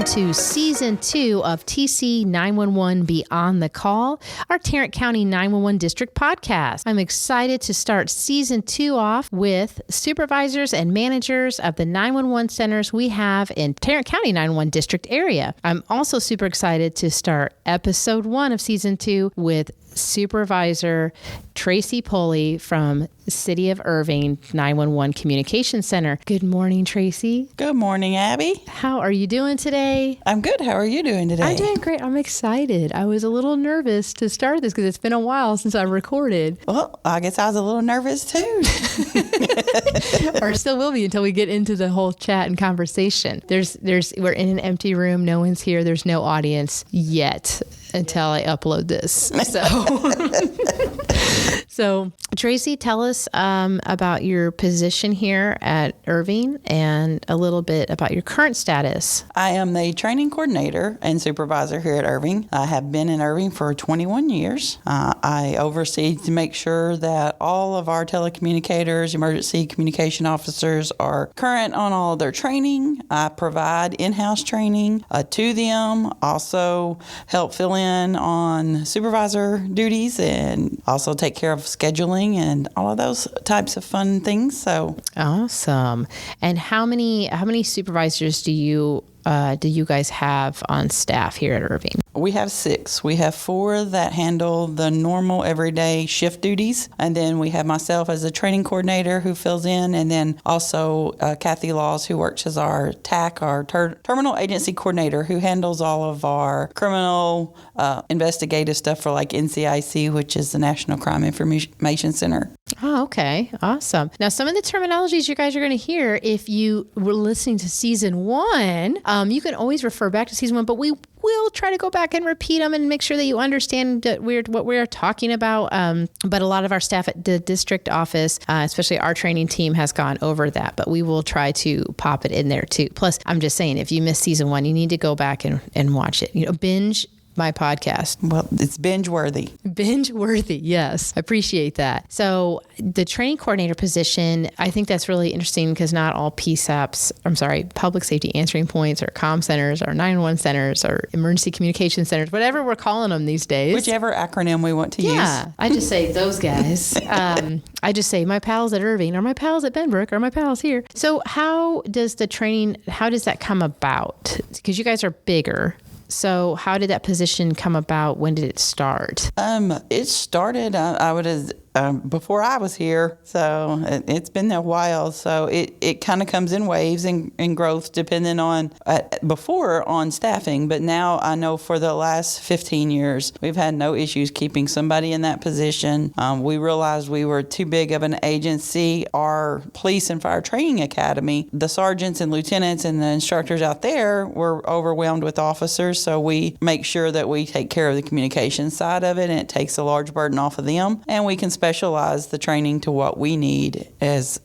to Season 2 of TC911 Beyond the Call, our Tarrant County 911 District podcast. I'm excited to start Season 2 off with supervisors and managers of the 911 centers we have in Tarrant County 911 District area. I'm also super excited to start Episode 1 of Season 2 with Supervisor Tracy Pulley from City of Irving 911 Communication Center. Good morning, Tracy. Good morning, Abby. How are you doing today? I'm good. How are you doing today? I'm doing great. I'm excited. I was a little nervous to start this because it's been a while since I recorded. Well, I guess I was a little nervous too. Or still will be until we get into the whole chat and conversation. We're in an empty room. No one's here. There's no audience yet until I upload this. So Tracy, tell us about your position here at Irving and a little bit about your current status. I am the training coordinator and supervisor here at Irving. I have been in Irving for 21 years. I oversee to make sure that all of our telecommunicators, emergency communication officers are current on all of their training. I provide in-house training to them, also help fill in on supervisor duties and also take care of scheduling and all of those types of fun things. So awesome. And how many supervisors do you guys have on staff here at Irving? We have 6. We have 4 that handle the normal everyday shift duties. And then we have myself as a training coordinator who fills in. And then also Kathy Laws, who works as our TAC, our terminal agency coordinator, who handles all of our criminal investigative stuff for like NCIC, which is the National Crime Information Center. Oh, okay. Awesome. Now, some of the terminologies you guys are going to hear, if you were listening to Season 1, you can always refer back to Season 1, but we will try to go back and repeat them and make sure that you understand what we're talking about. But a lot of our staff at the district office, especially our training team, has gone over that, but we will try to pop it in there too. Plus, I'm just saying, if you missed Season 1, you need to go back and watch it. Binge my podcast. Well, it's binge worthy. Binge worthy. Yes. I appreciate that. So the training coordinator position, I think that's really interesting because not all public safety answering points or comm centers or 911 centers or emergency communication centers, whatever we're calling them these days. Whichever acronym we want to use. Yeah. I just say those guys. I just say my pals at Irving or my pals at Benbrook or my pals here. So how does that come about? Because you guys are bigger. So how did that position come about? When did it start? It started, before I was here, so it's been a while. So it kind of comes in waves and growth depending on, before on staffing, but now I know for the last 15 years, we've had no issues keeping somebody in that position. We realized we were too big of an agency. Our police and fire training academy, the sergeants and lieutenants and the instructors out there were overwhelmed with officers. So we make sure that we take care of the communication side of it, and it takes a large burden off of them, and we can specialize the training to what we need as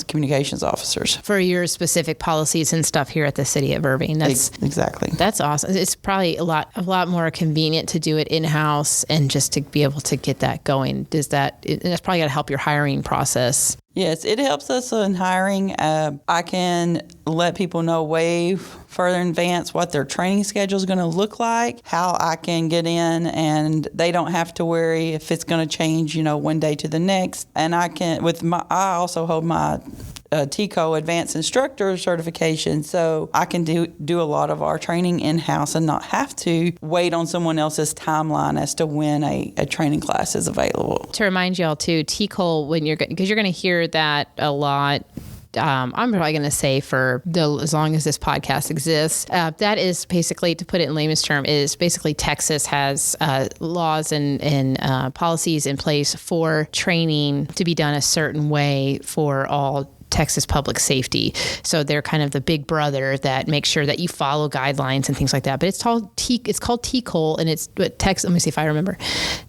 communications officers. For your specific policies and stuff here at the City of Irving. Exactly. That's awesome. It's probably a lot more convenient to do it in-house and just to be able to get that going. And that's probably got to help your hiring process. Yes, it helps us in hiring. I can let people know way further in advance what their training schedule is going to look like, how I can get in, and they don't have to worry if it's going to change, one day to the next. And I also hold my TCO Advanced Instructor certification, so I can do a lot of our training in-house and not have to wait on someone else's timeline as to when a training class is available. To remind y'all too, TCO, because you're going to hear that a lot. I'm probably going to say as long as this podcast exists, that is basically, to put it in layman's term, is basically Texas has laws and policies in place for training to be done a certain way for all Texas public safety. So they're kind of the big brother that makes sure that you follow guidelines and things like that. But it's called TCOL, and it's Texas. Let me see if I remember.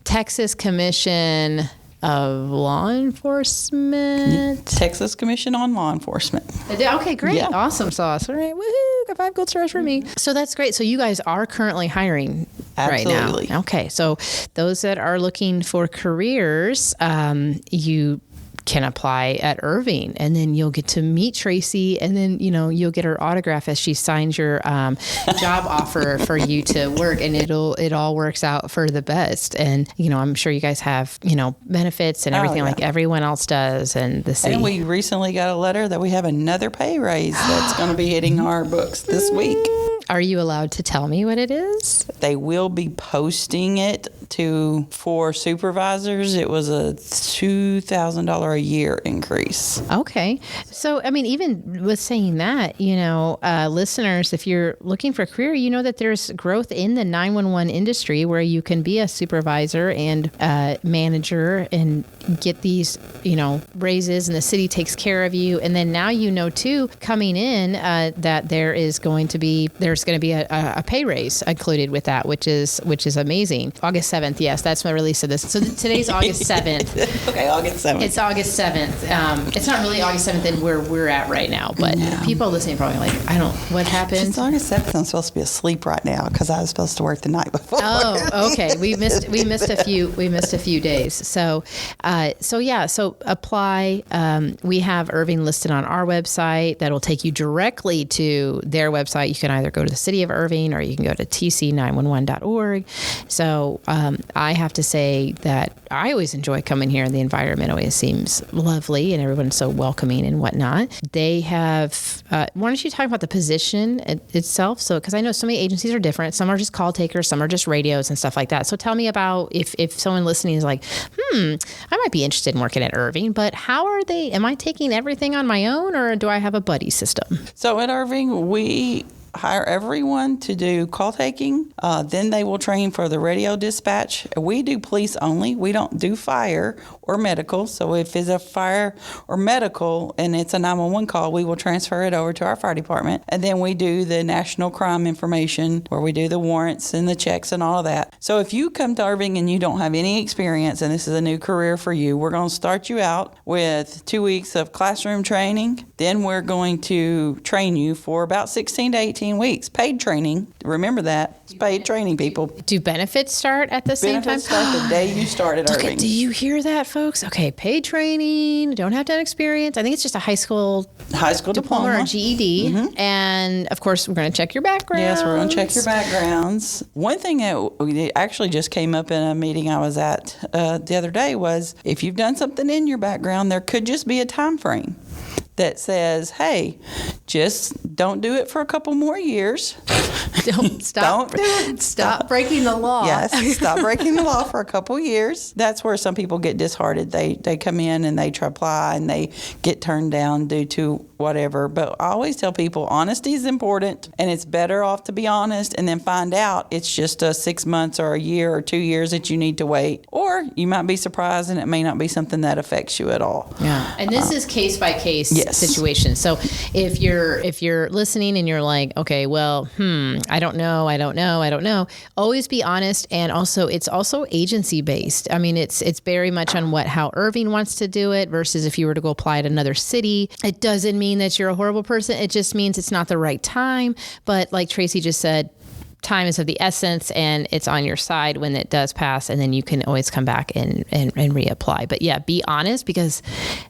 Texas Commission of Law Enforcement. Texas Commission on Law Enforcement. Okay, great. Yeah. Awesome sauce. All right. Woohoo. Got 5 gold stars for me. So that's great. So you guys are currently hiring Absolutely. Right now. Okay. So those that are looking for careers, you can apply at Irving, and then you'll get to meet Tracy, and then, you'll get her autograph as she signs your job offer for you to work, and it all works out for the best. And, I'm sure you guys have, benefits and everything like everyone else does. And the city. And we recently got a letter that we have another pay raise that's going to be hitting our books this week. Are you allowed to tell me what it is? They will be posting it for supervisors. It was a $2,000 a year increase. Okay. So, even with saying that, listeners, if you're looking for a career, that there's growth in the 911 industry where you can be a supervisor and manager and get these, raises, and the city takes care of you. And then now, too, coming in that there's going to be a pay raise included with that, which is amazing. August 7th. Yes, that's my release of this. So today's August 7th. Okay, August 7th. It's August 7th. It's not really August 7th in where we're at right now, but people listening are probably like, what happened? It's August 7th. I'm supposed to be asleep right now because I was supposed to work the night before. Oh, okay. We missed a few days. So apply. We have Irving listed on our website. That'll take you directly to their website. You can either go to the City of Irving or you can go to TC911.org. So I have to say that I always enjoy coming here, and the environment always seems lovely, and everyone's so welcoming and whatnot. They have. Why don't you talk about the position itself? So, because I know so many agencies are different. Some are just call takers, some are just radios and stuff like that. So, tell me about if someone listening is like, I might be interested in working at Irving, but how are they? Am I taking everything on my own, or do I have a buddy system? So at Irving, we hire everyone to do call taking. Then they will train for the radio dispatch. We do police only. We don't do fire or medical. So if it's a fire or medical and it's a 911 call, we will transfer it over to our fire department. And then we do the national crime information where we do the warrants and the checks and all of that. So if you come to Irving and you don't have any experience and this is a new career for you, we're going to start you out with 2 weeks of classroom training. Then we're going to train you for about 16 to 18 weeks. Paid training. Remember that. It's paid training, people. Do benefits start at the same time? Benefits start the day you start at Irving. Do you hear that, folks? Okay, paid training. Don't have to have experience. I think it's just a high school diploma or GED. Mm-hmm. And, of course, we're going to check your background. Yes, we're going to check your backgrounds. One thing that actually just came up in a meeting I was at the other day was if you've done something in your background, there could just be a time frame that says, hey, just don't do it for a couple more years. Stop breaking the law. Yes, stop breaking the law for a couple years. That's where some people get disheartened. They come in and they try to apply and they get turned down due to whatever. But I always tell people honesty is important, and it's better off to be honest and then find out it's just a 6 months or a year or 2 years that you need to wait. Or you might be surprised and it may not be something that affects you at all. Yeah. And this is case by case situation. So if you're listening and you're like, okay, well, I don't know. Always be honest. And also, it's also agency based. I mean, it's very much on how Irving wants to do it versus if you were to go apply at another city. It doesn't mean that you're a horrible person. It just means it's not the right time. But like Tracy just said, time is of the essence, and it's on your side when it does pass, and then you can always come back and reapply. But yeah, be honest, because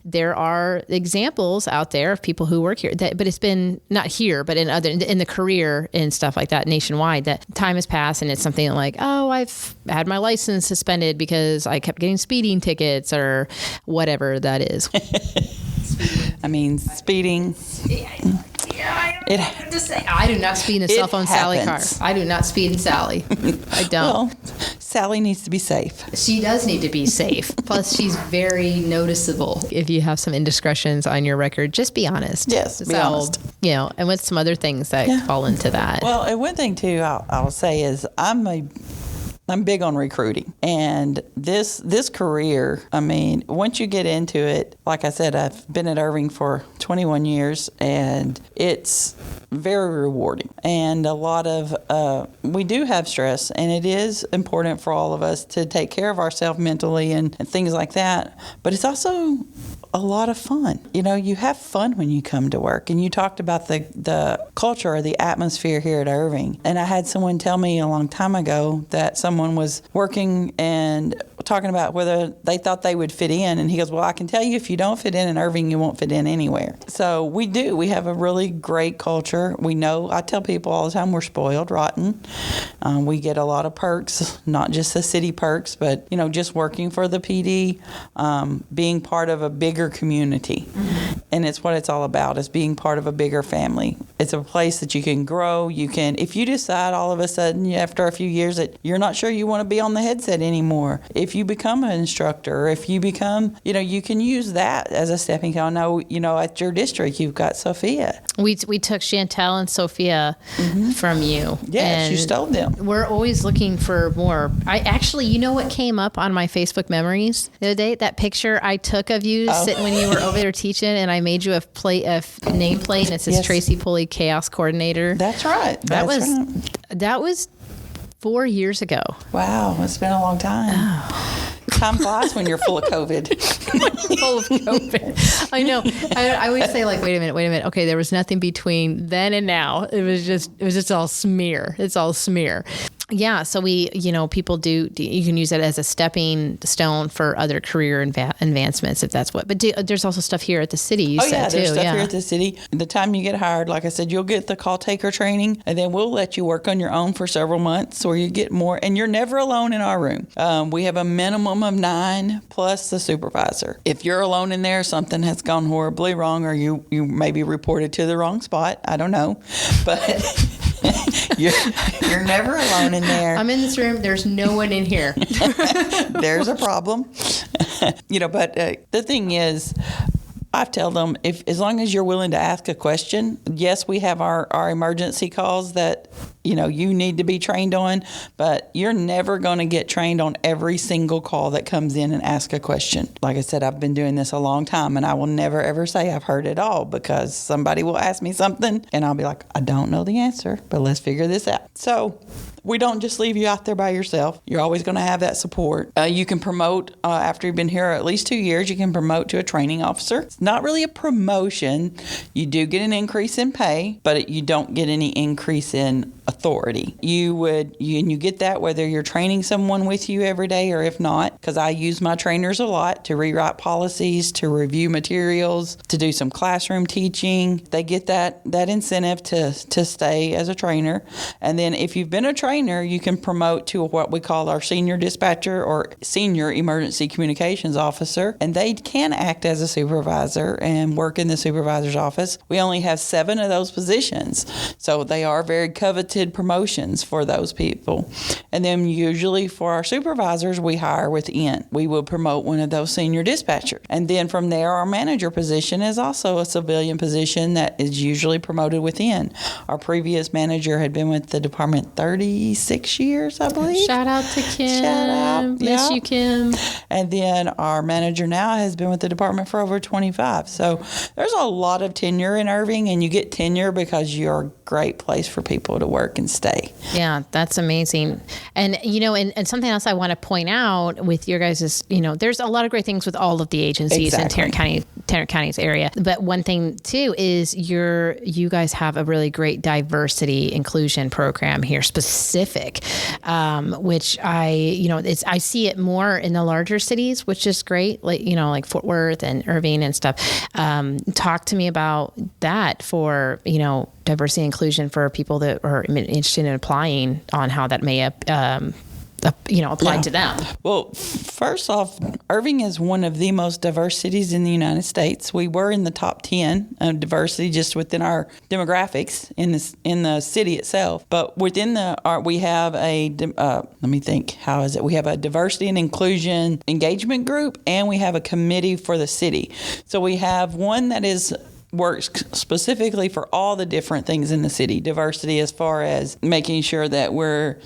there are examples out there of people who work here but it's been not here, but in the career and stuff like that nationwide, that time has passed and it's something like, oh, I've had my license suspended because I kept getting speeding tickets or whatever that is. Speeding. I do not speed in a cell phone Sally car. I do not speed in Sally. I don't. Well, Sally needs to be safe. She does need to be safe. Plus, she's very noticeable. If you have some indiscretions on your record, just be honest. Yes, be honest. And with some other things that fall into that. Well, and one thing, too, I'll say is I'm big on recruiting, and this career, once you get into it, like I said, I've been at Irving for 21 years, and it's very rewarding. And a lot of, we do have stress, and it is important for all of us to take care of ourselves mentally and things like that, but it's also a lot of fun. You have fun when you come to work. And you talked about the culture or the atmosphere here at Irving. And I had someone tell me a long time ago that someone was working and talking about whether they thought they would fit in. And he goes, well, I can tell you if you don't fit in Irving, you won't fit in anywhere. So we do. We have a really great culture. We know, I tell people all the time, we're spoiled rotten. We get a lot of perks, not just the city perks, but, just working for the PD, being part of a bigger community. Mm-hmm. And it's what it's all about, is being part of a bigger family. It's a place that you can grow. If you decide all of a sudden after a few years that you're not sure you want to be on the headset anymore, if you become an instructor, if you become, you can use that as a stepping stone. At your district, you've got Sophia. We took Chantel and Sophia from you. Yes, you stole them. We're always looking for more. I actually, what came up on my Facebook memories the other day? That picture I took of you sitting when you were over there teaching, and I made you a nameplate, and it says Tracy Pulley, Chaos Coordinator. That's right. That was 4 years ago. Wow, it's been a long time. Oh. Time flies when you're full of COVID. Full of COVID. I know. I always say, wait a minute. Okay, there was nothing between then and now. It was just all smear. It's all smear. Yeah, so people you can use it as a stepping stone for other career advancements, if that's what. But there's also stuff here at the city, you said, too. There's stuff here at the city. The time you get hired, like I said, you'll get the call taker training, and then we'll let you work on your own for several months, or you get more. And you're never alone in our room. We have a minimum of 9 plus the supervisor. If you're alone in there, something has gone horribly wrong, or you maybe reported to the wrong spot. I don't know. But... You're never alone in there. I'm in this room. There's no one in here. There's a problem. But the thing is, I tell them, as long as you're willing to ask a question, yes, we have our emergency calls that, you need to be trained on, but you're never going to get trained on every single call that comes in and ask a question. Like I said, I've been doing this a long time, and I will never, ever say I've heard it all, because somebody will ask me something, and I'll be like, I don't know the answer, but let's figure this out. So we don't just leave you out there by yourself. You're always going to have that support. You can promote, after you've been here at least 2 years, you can promote to a training officer. It's not really a promotion. You do get an increase in pay, but you don't get any increase in authority. You get that whether you're training someone with you every day or if not, because I use my trainers a lot to rewrite policies, to review materials, to do some classroom teaching. They get that incentive to stay as a trainer. And then if you've been a trainer, you can promote to what we call our senior dispatcher or senior emergency communications officer, and they can act as a supervisor and work in the supervisor's office. We only have 7 of those positions, so they are very coveted promotions for those people. And then usually for our supervisors, we hire within. We will promote one of those senior dispatchers. And then from there, our manager position is also a civilian position that is usually promoted within. Our previous manager had been with the department 36 years, I believe. Shout out to Kim. Shout out. Miss you, Kim. And then our manager now has been with the department for over 25. So there's a lot of tenure in Irving, and you get tenure because you're a great place for people to work and stay. Yeah, that's amazing. And, and something else I want to point out with your guys is, there's a lot of great things with all of the agencies in Tarrant County's area. But one thing too is you guys have a really great diversity inclusion program here, specific, which I see it more in the larger cities, which is great. Like Fort Worth and Irving and stuff. Talk to me about that for, diversity and inclusion for people that are interested in applying, on how that may apply to them. Well, first off, Irving is one of the most diverse cities in the United States. We were in the top 10 of diversity just within our demographics in the city itself. But within we have we have a diversity and inclusion engagement group, and we have a committee for the city. So we have one that works specifically for all the different things in the city. Diversity as far as making sure that we're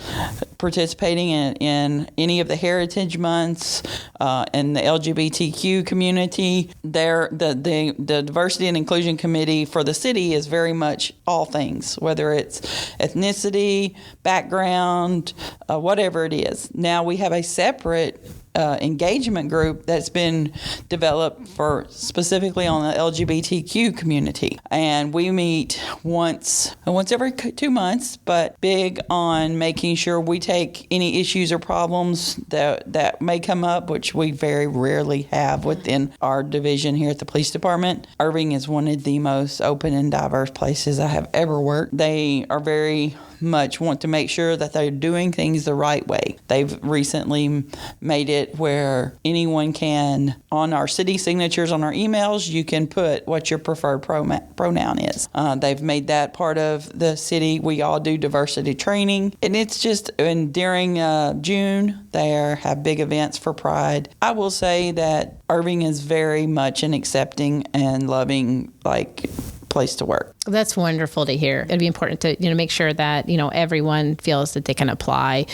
participating in any of the heritage months and the LGBTQ community. The Diversity and Inclusion Committee for the city is very much all things, whether it's ethnicity, background, whatever it is. Now we have a separate engagement group that's been developed for specifically on the LGBTQ community. And we meet once every 2 months, but big on making sure we take any issues or problems that may come up, which we very rarely have within our division here at the police department. Irving is one of the most open and diverse places I have ever worked. They are very much want to make sure that they're doing things the right way. They've recently made it where anyone can, on our city signatures on our emails, you can put what your preferred pronoun is. They've made that part of the city. We all do diversity training, and it's just, and during June, they have big events for Pride. I will say that Irving is very much an accepting and loving, place to work. That's wonderful to hear. It'd be important to, make sure that, everyone feels that they can apply,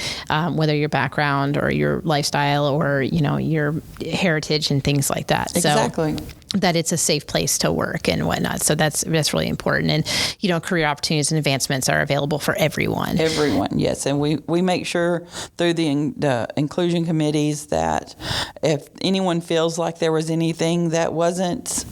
whether your background or your lifestyle or, your heritage and things like that. Exactly. So that it's a safe place to work and whatnot. So that's really important. And, career opportunities and advancements are available for everyone. Everyone, yes. And we make sure through the inclusion committees that if anyone feels like there was anything that wasn't,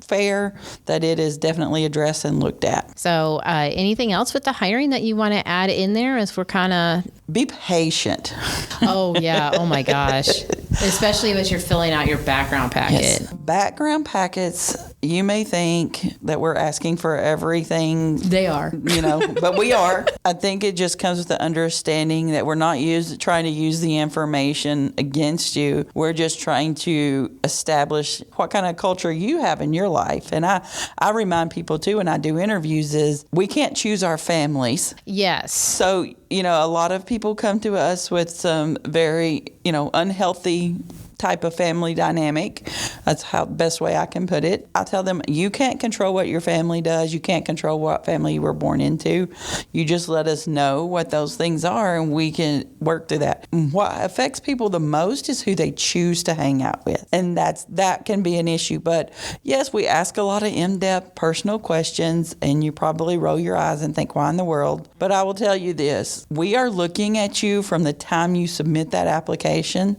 fair, that it is definitely addressed and looked at. So anything else with the hiring that you want to add in there as we're kind of... Be patient. Oh, yeah. Oh, my gosh. Especially as you're filling out your background packet. Yes. Background packets, you may think that we're asking for everything. They are. But we are. I think it just comes with the understanding that we're not trying to use the information against you. We're just trying to establish what kind of culture you have in your life. And I remind people, too, when I do interviews, is we can't choose our families. Yes. So, a lot of people come to us with some very, unhealthy type of family dynamic. That's how best way I can put it. I tell them, you can't control what your family does. You can't control what family you were born into. You just let us know what those things are and we can work through that. What affects people the most is who they choose to hang out with. And that can be an issue. But yes, we ask a lot of in-depth personal questions and you probably roll your eyes and think, why in the world? But I will tell you this, we are looking at you from the time you submit that application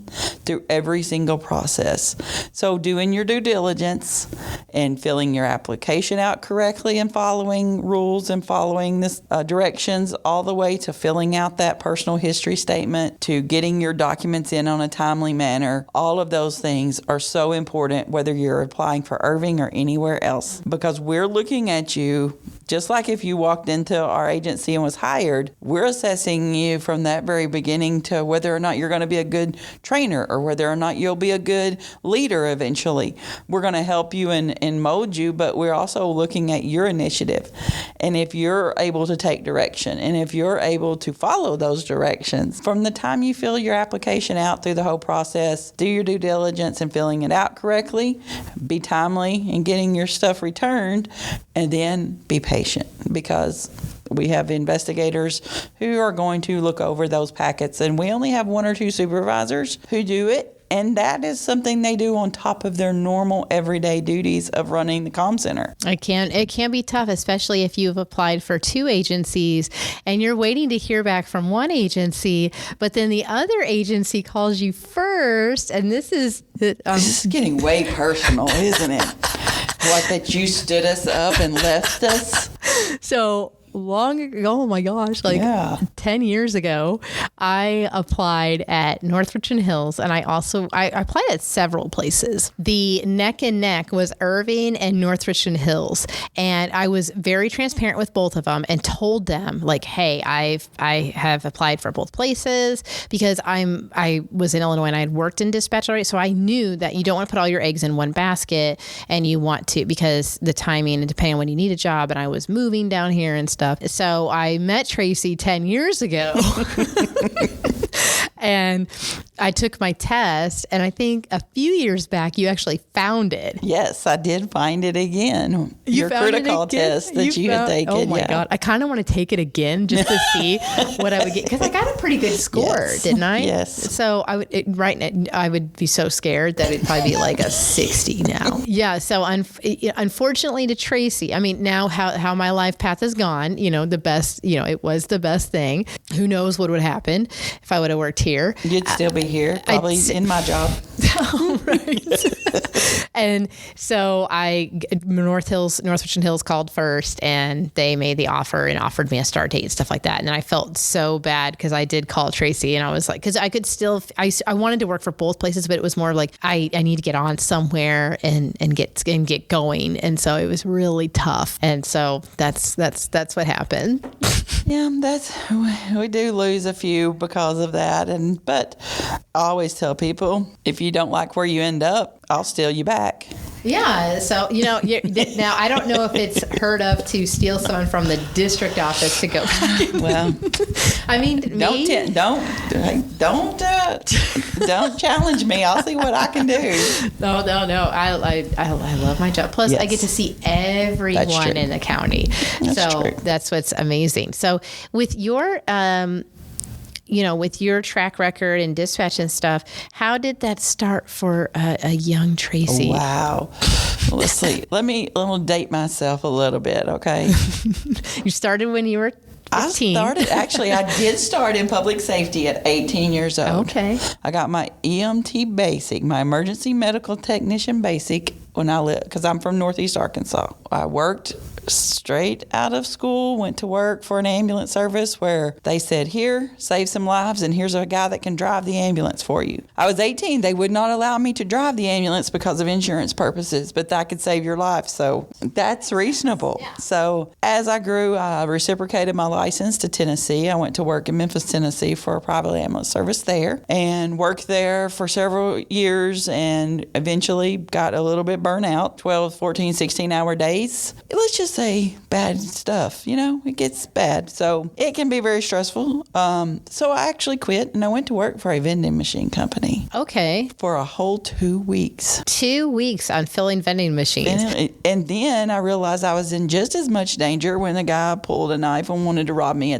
through every single process. So doing your due diligence and filling your application out correctly and following rules and following this directions all the way to filling out that personal history statement to getting your documents in on a timely manner. All of those things are so important whether you're applying for Irving or anywhere else because we're looking at you just like if you walked into our agency and was hired, we're assessing you from that very beginning to whether or not you're going to be a good trainer or whether or not you'll be a good leader eventually. We're going to help you and mold you, but we're also looking at your initiative. And if you're able to take direction and if you're able to follow those directions from the time you fill your application out through the whole process, do your due diligence in filling it out correctly, be timely in getting your stuff returned, and then be patient because we have investigators who are going to look over those packets, and we only have 1 or 2 supervisors who do it. And that is something they do on top of their normal everyday duties of running the comm center. It can be tough, especially if you've applied for 2 agencies and you're waiting to hear back from one agency, but then the other agency calls you first. And this is getting way personal, isn't it? What, that you stood us up and left us? So long ago, oh my gosh, 10 years ago, I applied at North Richmond Hills, and I applied at several places. The neck and neck was Irving and North Richmond Hills, and I was very transparent with both of them and told them, hey, I have applied for both places because I was in Illinois and I had worked in dispatch already, so I knew that you don't want to put all your eggs in one basket, and you want to, because the timing and depending on when you need a job, and I was moving down here and stuff. So I met Tracy 10 years ago and I took my test, and I think a few years back you actually found it. Yes, I did find it again. Your critical test that you had taken. Oh my God. I kind of want to take it again just to see what I would get, because I got a pretty good score, didn't I? Yes. So I would be so scared that it'd probably be like a 60 now. Yeah. So unfortunately to Tracy, I mean, now how my life path has gone, the best, it was the best thing. Who knows what would happen if I would have worked here here. You'd still be here, probably in my job. Right. And so North Richmond Hills called first, and they made the offer and offered me a start date and stuff like that. And then I felt so bad because I did call Tracy, and I was like, because I could still, I wanted to work for both places, but it was more like I need to get on somewhere and get going. And so it was really tough. And so that's what happened. Yeah, we do lose a few because of that. But I always tell people, if you don't like where you end up, I'll steal you back. Yeah. So, now I don't know if it's heard of to steal someone from the district office to go back. Well, I mean, don't challenge me. I'll see what I can do. No. I love my job. Plus, yes. I get to see everyone in the county. That's what's amazing. So with your, with your track record and dispatch and stuff, how did that start for a young Tracy? Wow. Well, let's see. Let me date myself a little bit, okay? You started when you were 15. I did start in public safety at 18 years old. Okay. I got my EMT basic, my emergency medical technician basic, when I lived, because I'm from Northeast Arkansas. I worked straight out of school, went to work for an ambulance service where they said, here, save some lives, and here's a guy that can drive the ambulance for you. I was 18. They would not allow me to drive the ambulance because of insurance purposes, but that could save your life. So that's reasonable. Yeah. So as I grew, I reciprocated my license to Tennessee. I went to work in Memphis, Tennessee for a private ambulance service there and worked there for several years and eventually got a little bit burnt out, 12, 14, 16-hour days. Let's just say bad stuff, it gets bad. So it can be very stressful. So I actually quit and I went to work for a vending machine company. Okay. For a whole 2 weeks. 2 weeks on filling vending machines. And then I realized I was in just as much danger when a guy pulled a knife and wanted to rob me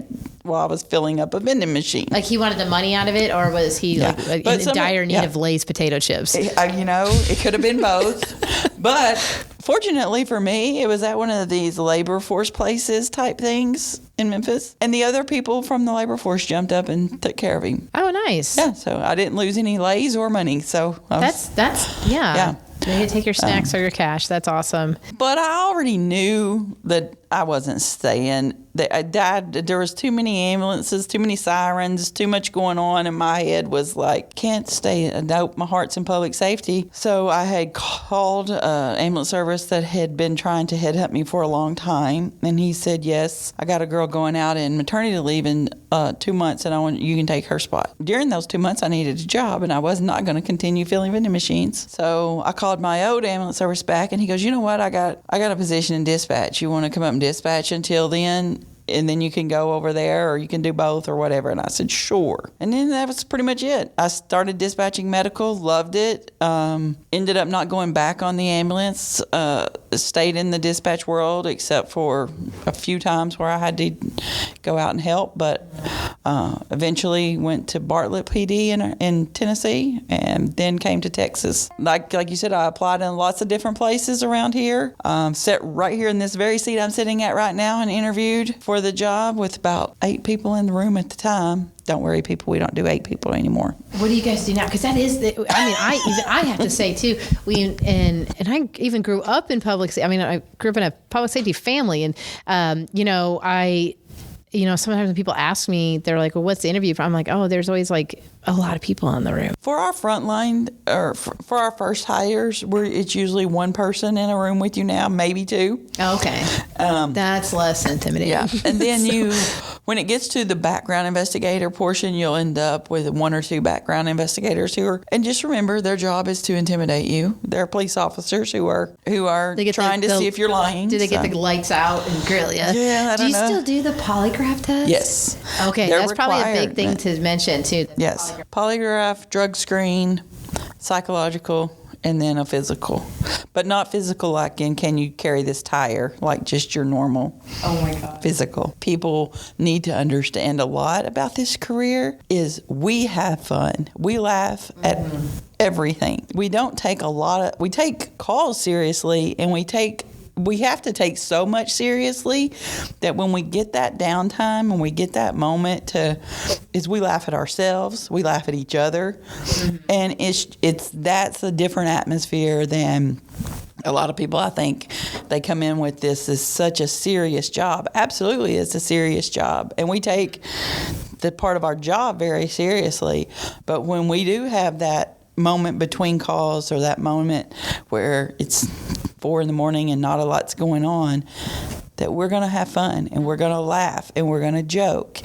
while I was filling up a vending machine. Like he wanted the money out of it, or was he in dire need of Lay's potato chips? It could have been both. But fortunately for me, it was at one of these labor force places type things in Memphis. And the other people from the labor force jumped up and took care of him. Oh, nice. Yeah, so I didn't lose any Lays or money. So Yeah. You can take your snacks or your cash. That's awesome. But I already knew that I wasn't staying. There was too many ambulances, too many sirens, too much going on, and my head was like, can't stay. Nope, my heart's in public safety. So I had called an ambulance service that had been trying to headhunt me for a long time, and he said, yes, I got a girl going out in maternity leave in 2 months, and you can take her spot. During those 2 months, I needed a job, and I was not going to continue filling vending machines. So I called my old ambulance service back, and he goes, you know what, I got a position in dispatch. You want to come up and dispatch until then? And then you can go over there, or you can do both, or whatever. And I said, sure. And then that was pretty much it. I started dispatching medical, loved it. Ended up not going back on the ambulance. Stayed in the dispatch world, except for a few times where I had to go out and help. But eventually went to Bartlett PD in Tennessee, and then came to Texas. Like you said, I applied in lots of different places around here. Sat right here in this very seat I'm sitting at right now and interviewed for the job with about 8 people in the room at the time. Don't worry, people, we don't do 8 people anymore. What do you guys do now? Because that is I have to say too, and I even grew up in public safety. I mean, I grew up in a public safety family, and sometimes when people ask me, they're like, well, what's the interview for? I'm like, oh, there's always like a lot of people in the room. For our frontline, or for our first hires, it's usually one person in a room with you now, maybe 2. Okay. That's less intimidating. Yeah. And then when it gets to the background investigator portion, you'll end up with 1 or 2 background investigators and just remember, their job is to intimidate you. They're police officers who are trying to see if you're lying. Do they get the lights out and grill you? Yeah, I don't know. Do you still do the polygraph test? Yes. Okay, They're that's required. Probably a big thing to mention too. Yes. Polygraph, drug screen, psychological, and then a physical. But not physical like in can you carry this tire, like just your normal physical. People need to understand a lot about this career is we have fun. We laugh at everything. We don't take we take calls seriously, and we take we have to take so much seriously that when we get that downtime and we get that moment is we laugh at ourselves, we laugh at each other, and that's a different atmosphere than a lot of people. I think they come in with this as such a serious job. Absolutely, it's a serious job, and we take the part of our job very seriously. But when we do have that moment between calls, or that moment where it's 4 a.m. and not a lot's going on, that we're going to have fun, and we're going to laugh, and we're going to joke,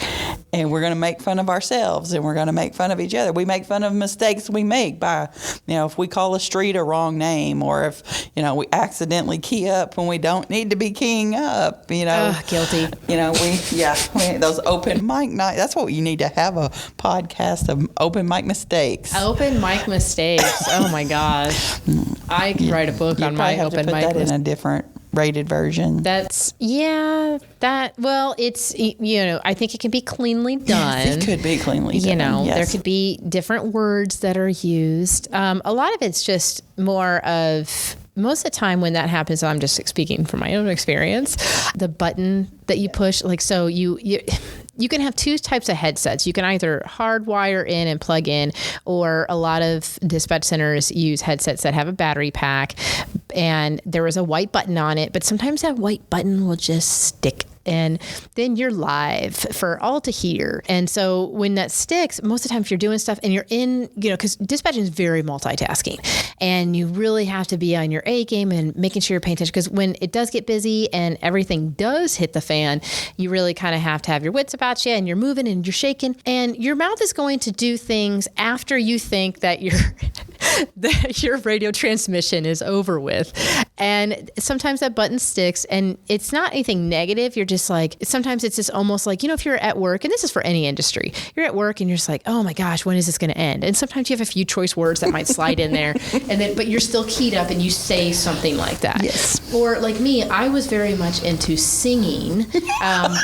and we're going to make fun of ourselves, and we're going to make fun of each other. We make fun of mistakes we make by, if we call a street a wrong name, or if, we accidentally key up when we don't need to be keying up, Guilty. Those open mic nights. That's what you need to have, a podcast of open mic mistakes. Open mic mistakes. Oh my gosh. I could write a book on my open mic mistakes. In a different rated version. It's, I think it can be cleanly done. Yes, it could be cleanly done. There could be different words that are used. A lot of it's just more of, most of the time when that happens, I'm just speaking from my own experience, the button that you push, so you can have two types of headsets. You can either hardwire in and plug in, or a lot of dispatch centers use headsets that have a battery pack, and there is a white button on it, but sometimes that white button will just stick, and then you're live for all to hear. And so when that sticks, most of the time if you're doing stuff and you're in, because dispatching is very multitasking, and you really have to be on your A game and making sure you're paying attention, because when it does get busy and everything does hit the fan, you really kind of have to have your wits about you, and you're moving and you're shaking, and your mouth is going to do things after you think that your radio transmission is over with. And sometimes that button sticks, and it's not anything negative. You're just like, sometimes it's just almost like, if you're at work, and this is for any industry, you're at work and you're just like, oh my gosh, when is this going to end? And sometimes you have a few choice words that might slide in there, but you're still keyed up and you say something like that. Yes. Or like me, I was very much into singing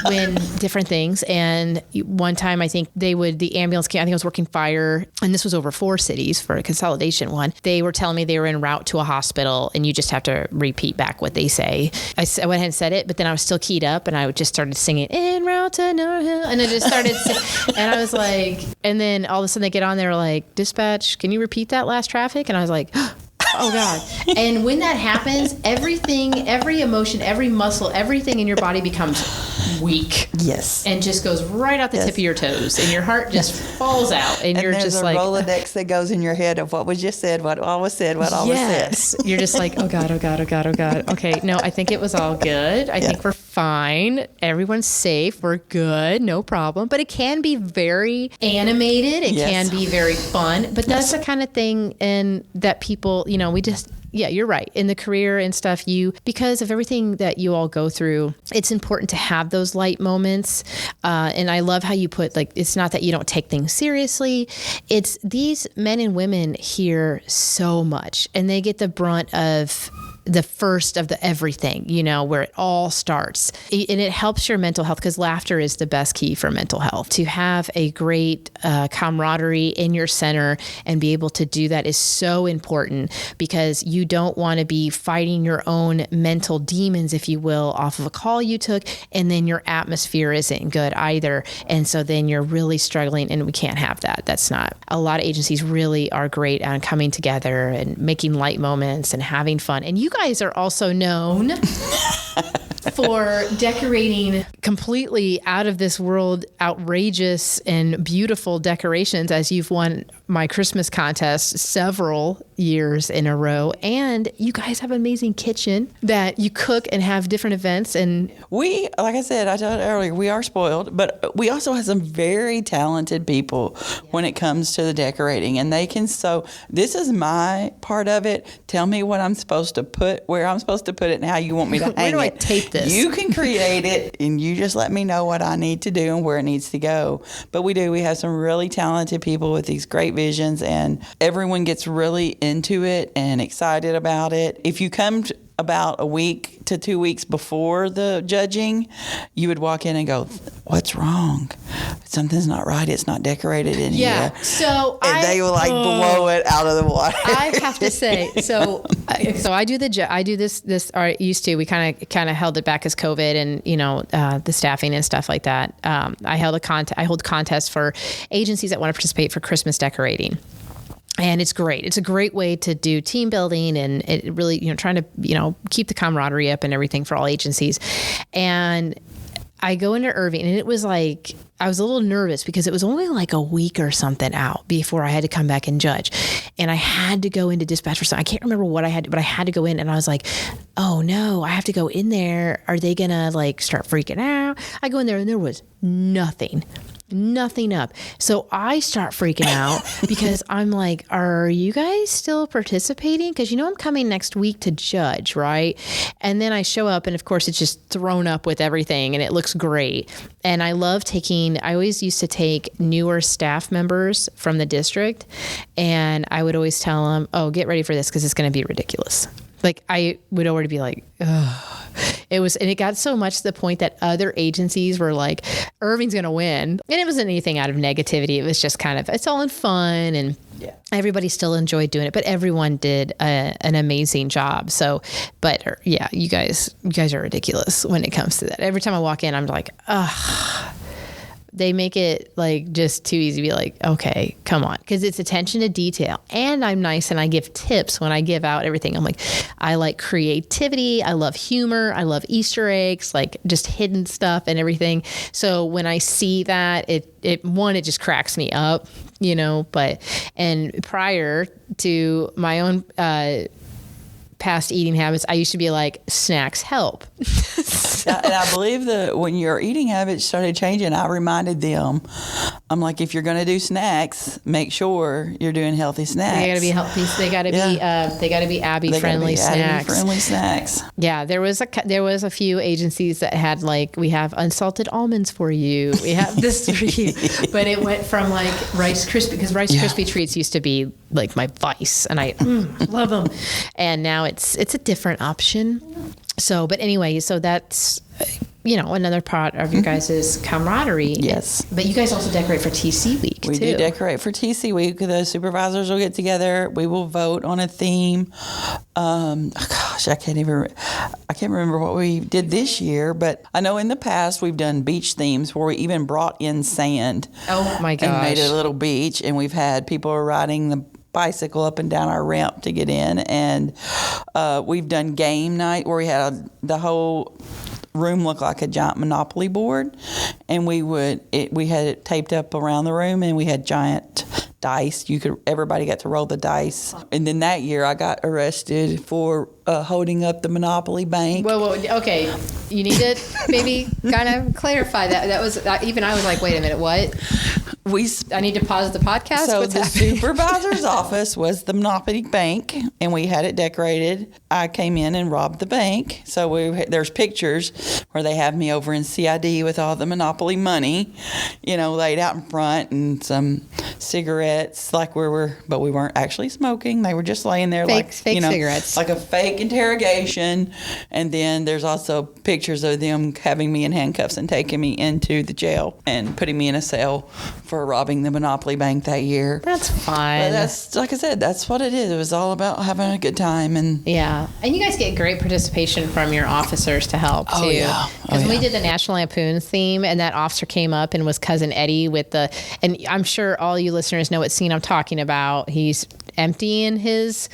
when different things. And one time I think the ambulance came, I think I was working fire, and this was over 4 cities for a consolidation one. They were telling me they were en route to a hospital, and you just have to repeat back what they say. I went ahead and said it, but then I was still keyed up, and I just started singing en route to Norhill, and I just started and I was like, and then all of a sudden they get on, they were like, dispatch, can you repeat that last traffic? And I was like, oh God. And when that happens, everything, every emotion, every muscle, everything in your body becomes weak. Yes. And just goes right out the tip of your toes, and your heart just falls out, and you're just like, there's a Rolodex that goes in your head of what was just said, what all was said, what all was said. You're just like, oh God, oh God, oh God, oh God. Okay, no, I think it was all good. I think we're fine. Everyone's safe. We're good. No problem. But it can be very animated. It can be very fun. But that's the kind of thing, and that people, we just, you're right. In the career and stuff, because of everything that you all go through, it's important to have those light moments. And I love how you put, it's not that you don't take things seriously. It's these men and women hear so much, and they get the brunt of the first of the everything, where it all starts. And it helps your mental health, because laughter is the best key for mental health. To have a great camaraderie in your center and be able to do that is so important, because you don't want to be fighting your own mental demons, if you will, off of a call you took, and then your atmosphere isn't good either. And so then you're really struggling, and we can't have that. That's not. A lot of agencies really are great on coming together and making light moments and having fun. And you guys are also known for decorating completely out of this world, outrageous and beautiful decorations, as you've won my Christmas contest several years in a row. And you guys have an amazing kitchen that you cook and have different events. And we, like I said, I told you earlier, we are spoiled, but we also have some very talented people when it comes to the decorating, and they can this is my part of it. Tell me what I'm supposed to put, where I'm supposed to put it, and how you want me to hang it. Where do I tape this? You can create it, and you just let me know what I need to do and where it needs to go. But we have some really talented people with these great visions, and everyone gets really into it and excited about it. If you come about a week to 2 weeks before the judging, you would walk in and go, "What's wrong? Something's not right. It's not decorated in here." So they would like blow it out of the water. I have to say, so I do this, or I used to. We kind of held it back as COVID and the staffing and stuff like that. I hold contests for agencies that want to participate for Christmas decorating. And it's great. It's a great way to do team building and it really, trying to, keep the camaraderie up and everything for all agencies. And I go into Irving and it was like, I was a little nervous because it was only like a week or something out before I had to come back and judge. And I had to go into dispatch or something. I can't remember what I had, but I had to go in and I was like, oh no, I have to go in there. Are they going to like start freaking out? I go in there and there was nothing up. So I start freaking out because I'm like, are you guys still participating? Because I'm coming next week to judge, right? And then I show up and of course it's just thrown up with everything and it looks great. And I always used to take newer staff members from the district and I would always tell them, oh, get ready for this because it's going to be ridiculous. Like I would already be like, ugh. It got so much to the point that other agencies were like, Irving's going to win. And it wasn't anything out of negativity. It was just kind of, it's all in fun and everybody still enjoyed doing it, but everyone did an amazing job. So, but yeah, you guys are ridiculous when it comes to that. Every time I walk in, I'm like, ugh. They make it like just too easy to be like, okay, come on. Because it's attention to detail. And I'm nice and I give tips when I give out everything. I'm like, I like creativity. I love humor. I love Easter eggs, like just hidden stuff and everything. So when I see that, it just cracks me up, and prior to my own, past eating habits, I used to be like, snacks help. And I believe that when your eating habits started changing, I reminded them, I'm like, if you're going to do snacks, make sure you're doing healthy snacks. They got to be healthy. They got to be Abbey friendly snacks. Abbey friendly snacks. Yeah, there was a few agencies that had like, we have unsalted almonds for you. We have this for you. But it went from like Rice Krispie, because Rice Krispie treats used to be like my vice, and I love them. And now it's a different option. So, but anyway, so that's, another part of your guys' camaraderie. Yes. But you guys also decorate for TC Week, too. We do decorate for TC Week. The supervisors will get together. We will vote on a theme. I can't remember what we did this year, but I know in the past we've done beach themes where we even brought in sand. Oh, my gosh. And made a little beach, and we've had people riding the bicycle up and down our ramp to get in, and we've done game night where we had the whole room look like a giant Monopoly board, and we had it taped up around the room, and we had giant dice. Everybody got to roll the dice. And then that year I got arrested for holding up the Monopoly bank. Whoa, okay. You need to maybe kind of clarify that. That was even I was like, wait a minute, what? I need to pause the podcast. So the supervisor's office was the Monopoly bank, and we had it decorated. I came in and robbed the bank. So there's pictures where they have me over in CID with all the Monopoly money, laid out in front, and some cigarettes, but we weren't actually smoking. They were just laying there fake cigarettes, like a fake interrogation. And then there's also pictures of them having me in handcuffs and taking me into the jail and putting me in a cell for robbing the Monopoly bank that year. That's fun. But that's, like I said, that's what it is. It was all about having a good time. And you guys get great participation from your officers to help too. Oh yeah. Because we did the National Lampoon theme, and that officer came up and was Cousin Eddie and I'm sure all you listeners know what scene I'm talking about. He's emptying his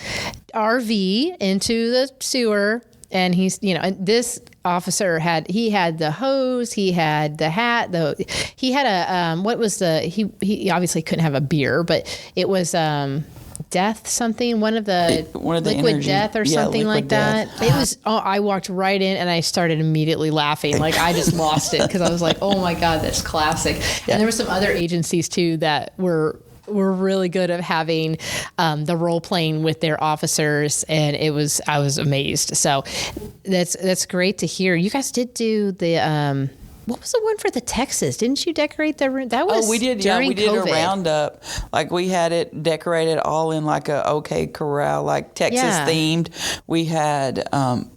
RV into the sewer, and he's, and this officer had the hose, he had the hat, he had a, he obviously couldn't have a beer, but it was, death something, one of the liquid energy, death or something like that. It was, I walked right in and I started immediately laughing. Like I just lost it because I was like, oh my God, that's classic. Yeah. And there were some other agencies too that were really good at having the role playing with their officers, and I was amazed. So that's great to hear. You guys did do the what was the one for the Texas? Didn't you decorate the room? That was we did. during we did COVID. a roundup. Like we had it decorated all in like a OK Corral, like Texas themed. We had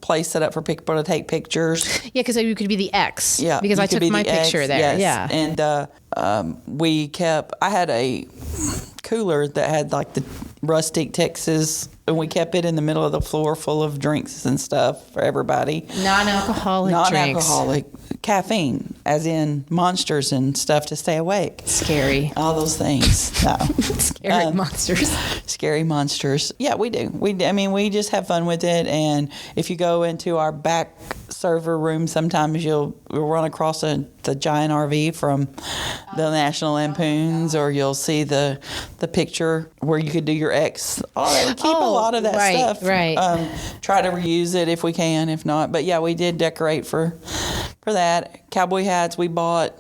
place set up for people to take pictures. Yeah, because you could be the X. Yeah, because I took my picture there. Yes. Yeah, and I had a cooler that had like the rustic Texas, and we kept it in the middle of the floor full of drinks and stuff for everybody. Non-alcoholic caffeine, as in Monsters and stuff to stay awake. Scary. All those things. No. Scary Monsters. Scary Monsters. Yeah, we do. We just have fun with it. And if you go into our back server room, sometimes you'll run across the giant RV from the National Lampoons, or you'll see the picture where you could do your X. We keep a lot of that stuff. Right. Try to reuse it if we can, if not. But yeah, we did decorate for that. Cowboy hats we bought.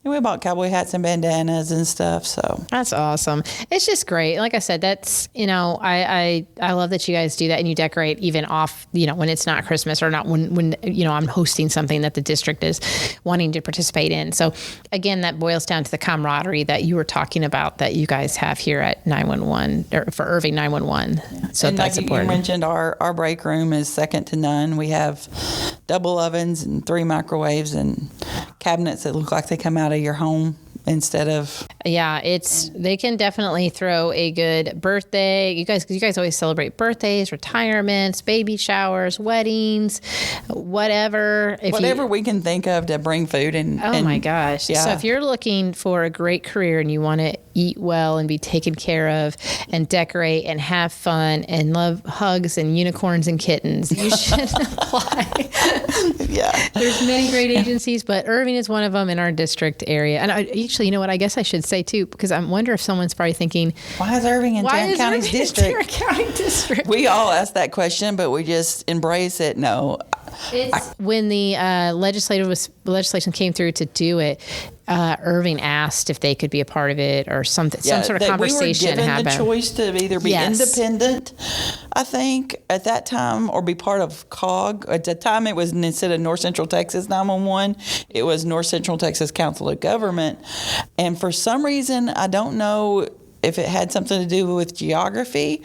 We bought cowboy hats and bandanas and stuff. So that's awesome. It's just great. Like I said, that's, I love that you guys do that, and you decorate even off, when it's not Christmas, or not when I'm hosting something that the district is wanting to participate in. So again, that boils down to the camaraderie that you were talking about that you guys have here at 911, or for Irving 911. Yeah. So and that's important. You mentioned our break room is second to none. We have double ovens and 3 microwaves and cabinets that look like they come out of your home instead of. Yeah, they can definitely throw a good birthday. You guys always celebrate birthdays, retirements, baby showers, weddings, whatever. Whatever we can think of to bring food and. Oh my gosh! Yeah. So if you're looking for a great career and you want to eat well and be taken care of and decorate and have fun and love hugs and unicorns and kittens, you should apply. Yeah. There's many great agencies, but Irving is one of them in our district area. And actually, you know what? I guess I should say too, because I wonder if someone's probably thinking, why is Irving in Tarrant County's district? Tarrant County district? We all ask that question, but we just embrace it. No. When the legislation came through to do it, Irving asked if they could be a part of it or something, some sort of conversation happened. We were given the choice to either be independent, I think, at that time, or be part of COG. At the time, it was, instead of North Central Texas 911, it was North Central Texas Council of Government. And for some reason, I don't know if it had something to do with geography,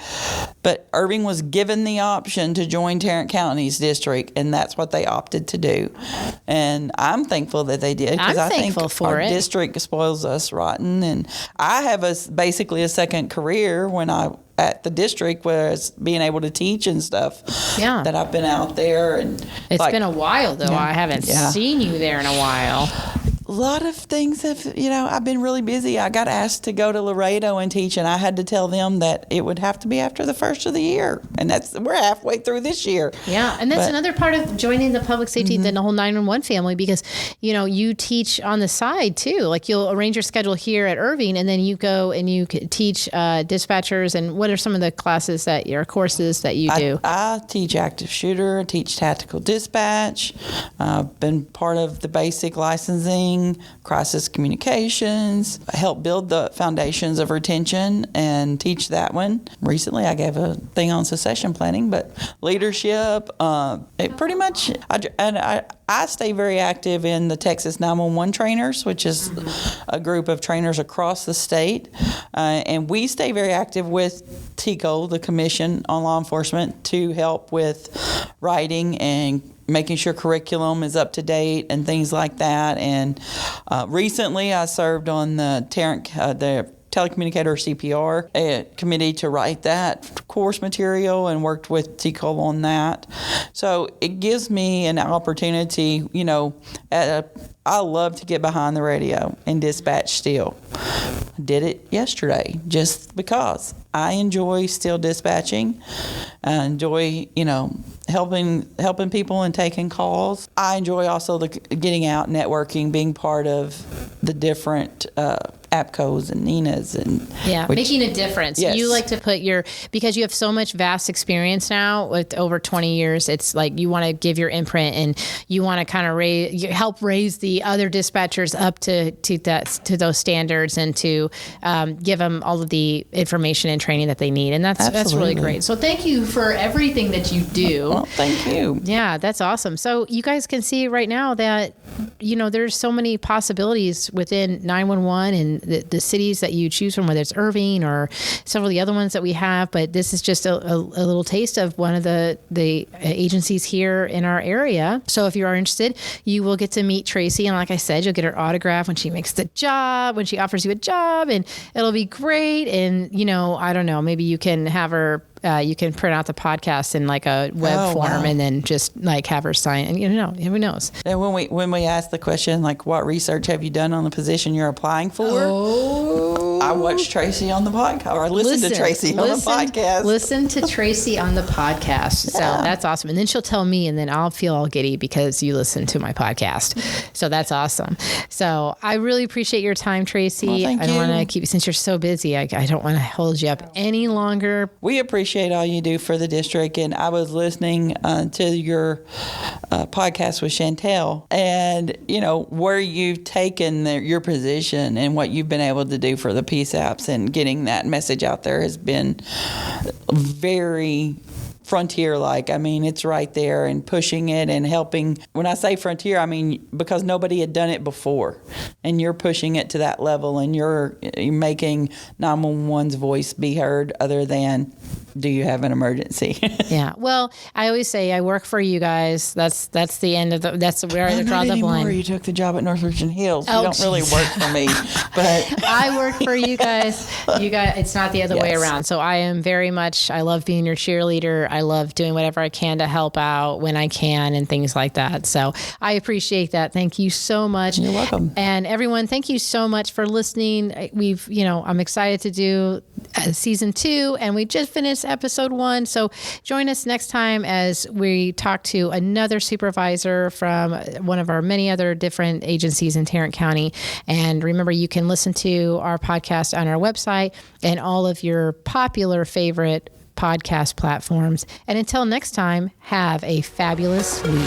but Irving was given the option to join Tarrant County's district, and that's what they opted to do. And I'm thankful that they did, because I think our district spoils us rotten. And I have basically a second career at the district, whereas being able to teach and stuff. Yeah. That I've been out there. And it's been a while, though. Yeah. I haven't seen you there in a while. A lot of things I've been really busy. I got asked to go to Laredo and teach, and I had to tell them that it would have to be after the first of the year. And we're halfway through this year. Yeah. And that's another part of joining the public safety, the whole 911 family, because, you teach on the side too. Like you'll arrange your schedule here at Irving, and then you go and you teach dispatchers. And what are some of the courses that you do? I teach active shooter, teach tactical dispatch. I've been part of the basic licensing, crisis communications, help build the foundations of retention and teach that one. Recently, I gave a thing on succession planning, but leadership, pretty much, I stay very active in the Texas 911 trainers, which is a group of trainers across the state. And we stay very active with TCO, the Commission on Law Enforcement, to help with writing and making sure curriculum is up to date and things like that. And recently I served on the telecommunicator CPR committee to write that course material, and worked with TCO on that. So it gives me an opportunity, I love to get behind the radio and dispatch still. I did it yesterday just because I enjoy still dispatching. I enjoy, helping people and taking calls. I enjoy also getting out, networking, being part of the different APCOs and NINAs and making a difference. Yes. You like to put because you have so much vast experience now with over 20 years, it's like you want to give your imprint and you want to kind of help raise the other dispatchers up to those standards and to give them all of the information and training that they need. And that's really great. So thank you for everything that you do. Well, thank you. Yeah, that's awesome. So you guys can see right now that, there's so many possibilities within 911 and the cities that you choose from, whether it's Irving or several of the other ones that we have. But this is just a little taste of one of the agencies here in our area. So if you are interested, you will get to meet Tracy. And like I said, you'll get her autograph when she makes the job, when she offers you a job, and it'll be great. And, I don't know, maybe you can have her you can print out the podcast in like a web form and then just like have her sign. And who knows? And when we ask the question, like, what research have you done on the position you're applying for? I watched Tracy on the podcast, or I listened to Tracy on the podcast. Listen to Tracy on the podcast. So that's awesome. And then she'll tell me, and then I'll feel all giddy because you listen to my podcast. So that's awesome. So I really appreciate your time, Tracy. Well, thank you. I don't want to keep, since you're so busy, I don't want to hold you up any longer. We appreciate all you do for the district. And I was listening to your podcast with Chantel, and where you've taken your position and what you've been able to do for the PSAPs and getting that message out there has been very frontier-like. I mean, it's right there, and pushing it and helping. When I say frontier, I mean because nobody had done it before, and you're pushing it to that level, and you're making 911's voice be heard other than, do you have an emergency? Yeah. Well, I always say I work for you guys. That's the end of that's where I draw the line. You took the job at North Virginia Hills. You don't really work for me, but I work for you guys. It's not the other way around. So I am very much, I love being your cheerleader. I love doing whatever I can to help out when I can and things like that. So I appreciate that. Thank you so much. You're welcome. And everyone, thank you so much for listening. I'm excited to do season 2, and we just finished episode 1. So join us next time as we talk to another supervisor from one of our many other different agencies in Tarrant County. And remember, you can listen to our podcast on our website and all of your popular favorite podcast platforms. And until next time, have a fabulous week.